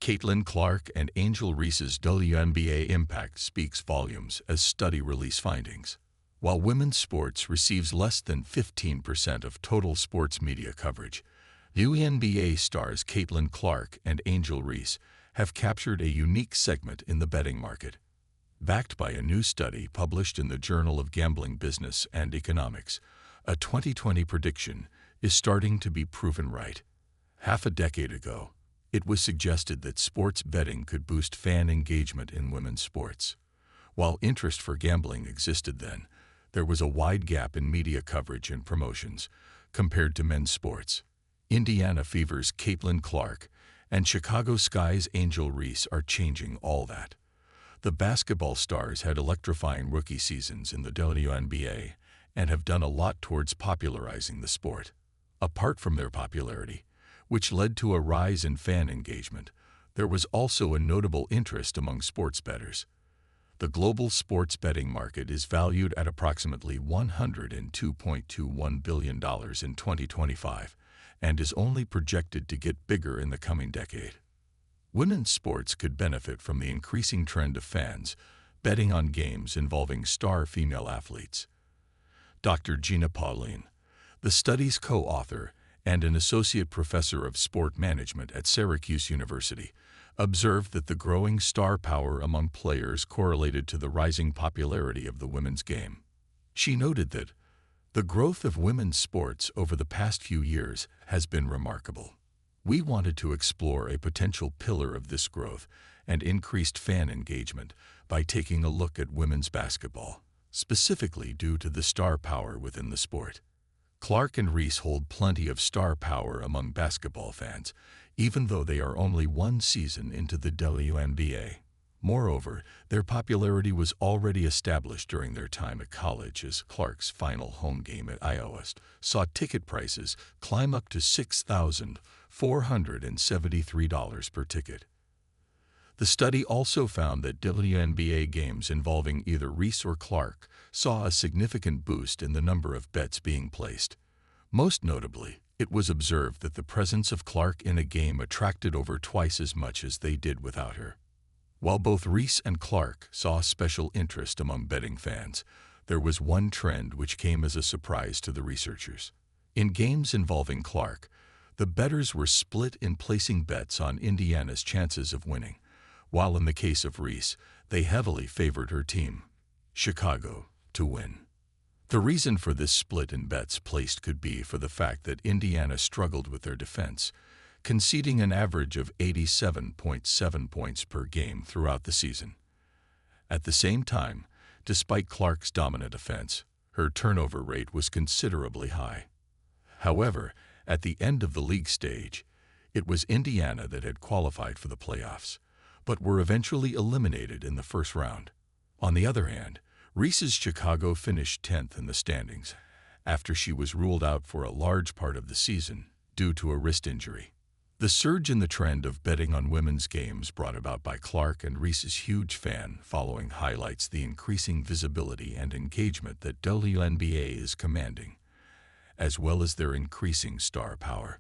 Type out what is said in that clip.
Caitlin Clark and Angel Reese's WNBA impact speaks volumes as study release findings. While women's sports receives less than 15% of total sports media coverage, WNBA stars Caitlin Clark and Angel Reese have captured a unique segment in the betting market. Backed by a new study published in the Journal of Gambling Business and Economics, a 2020 prediction is starting to be proven right. Half a decade ago, it was suggested that sports betting could boost fan engagement in women's sports. While interest for gambling existed then, there was a wide gap in media coverage and promotions compared to men's sports. Indiana Fever's Caitlin Clark and Chicago Sky's Angel Reese are changing all that. The basketball stars had electrifying rookie seasons in the WNBA and have done a lot towards popularizing the sport. Apart from their popularity, which led to a rise in fan engagement, there was also a notable interest among sports bettors. The global sports betting market is valued at approximately $102.21 billion in 2025 and is only projected to get bigger in the coming decade. Women's sports could benefit from the increasing trend of fans betting on games involving star female athletes. Dr. Gina Pauline, the study's co-author and an associate professor of sport management at Syracuse University, observed that the growing star power among players correlated to the rising popularity of the women's game. She noted that the growth of women's sports over the past few years has been remarkable. We wanted to explore a potential pillar of this growth and increased fan engagement by taking a look at women's basketball, specifically due to the star power within the sport. Clark and Reese hold plenty of star power among basketball fans, even though they are only one season into the WNBA. Moreover, their popularity was already established during their time at college, as Clark's final home game at Iowa saw ticket prices climb up to $6,473 per ticket. The study also found that WNBA games involving either Reese or Clark saw a significant boost in the number of bets being placed. Most notably, it was observed that the presence of Clark in a game attracted over twice as much as they did without her. While both Reese and Clark saw special interest among betting fans, there was one trend which came as a surprise to the researchers. In games involving Clark, the bettors were split in placing bets on Indiana's chances of winning, while in the case of Reese, they heavily favored her team, Chicago, to win. The reason for this split in bets placed could be for the fact that Indiana struggled with their defense, conceding an average of 87.7 points per game throughout the season. At the same time, despite Clark's dominant offense, her turnover rate was considerably high. However, at the end of the league stage, it was Indiana that had qualified for the playoffs, but were eventually eliminated in the first round. On the other hand, Reese's Chicago finished 10th in the standings after she was ruled out for a large part of the season due to a wrist injury. The surge in the trend of betting on women's games brought about by Clark and Reese's huge fan following highlights the increasing visibility and engagement that WNBA is commanding, as well as their increasing star power.